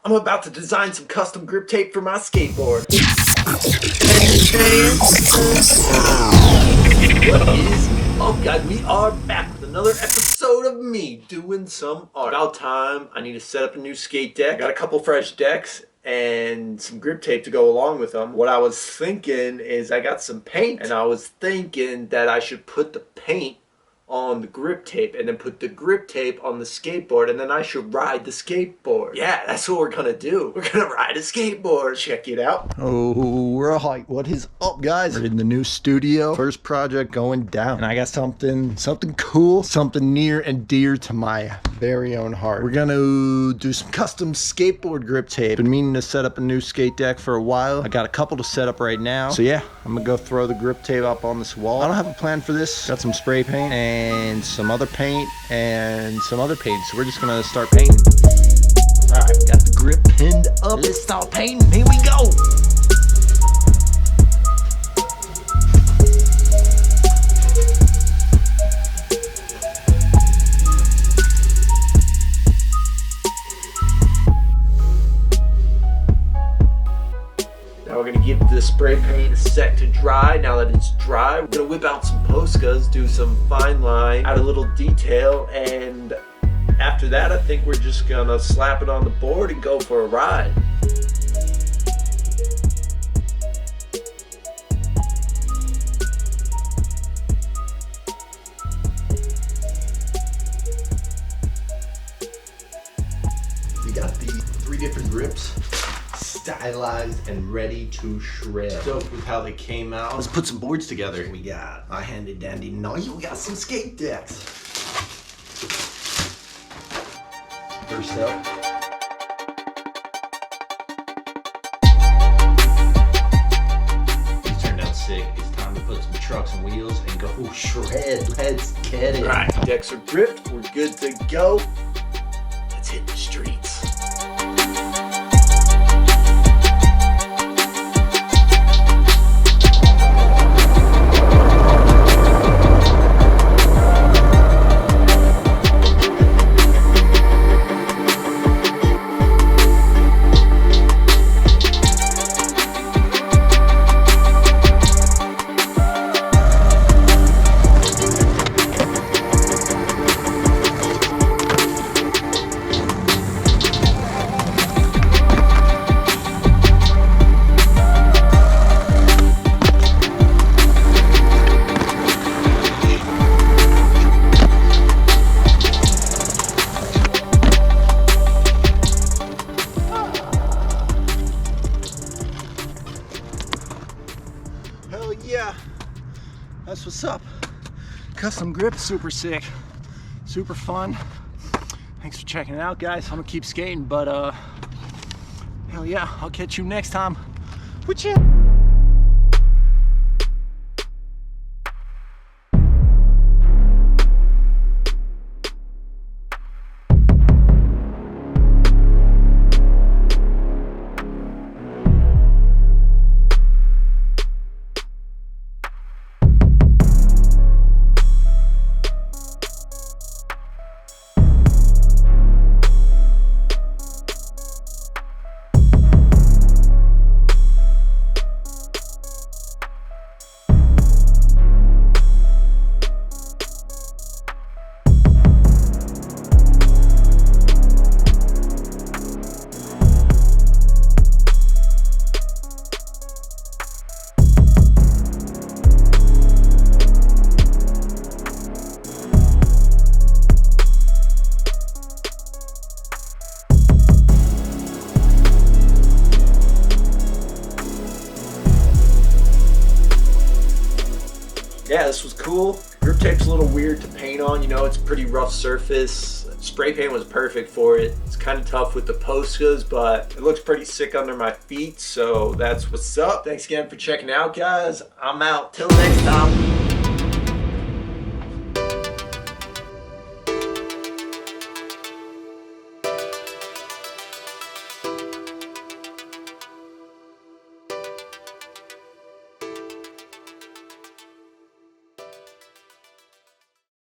I'm about to design some custom grip tape for my skateboard. What is up, guys? We are back with another episode of me doing some art. About time. I need to set up a new skate deck. Got a couple fresh decks and some grip tape to go along with them. What I was thinking is I got some paint, and I was thinking that I should put the paint on the grip tape and then put the grip tape on the skateboard, and then I should ride the skateboard. Yeah, that's what we're gonna do. We're gonna ride a skateboard. Check it out. Oh, right. What is up, guys? We're in the new studio. First project going down. And I got something cool, something near and dear to my very own heart. We're gonna do some custom skateboard grip tape. Been meaning to set up a new skate deck for a while. I got a couple to set up right now. So yeah, I'm gonna go throw the grip tape up on this wall. I don't have a plan for this. Got some spray paint and some other paint and some other paint. So we're just gonna start painting. All right, got the grip pinned up. Let's start painting. Here we go. Now we're gonna give the spray paint a sec to dry. Now that it's dry, we're gonna whip out some Poscas, do some fine line, add a little detail, and after that I think we're just gonna slap it on the board and go for a ride. We got the 3 different grips, stylized and ready to shred. Stoked with how they came out. Let's put some boards together. We got my handy dandy knife. We got some skate decks. First up, these turned out sick. It's time to put some trucks and wheels and go shred. Let's get it. All right, decks are gripped. We're good to go. Let's hit the streets. Hell yeah, that's what's up. Custom grip, super sick, super fun. Thanks for checking it out, guys. I'm gonna keep skating, but hell yeah, I'll catch you next time. With you. Yeah, this was cool. Grip tape's a little weird to paint on, you know, it's a pretty rough surface. Spray paint was perfect for it. It's kind of tough with the Poscas, but it looks pretty sick under my feet, so that's what's up. Thanks again for checking out, guys. I'm out. Till next time.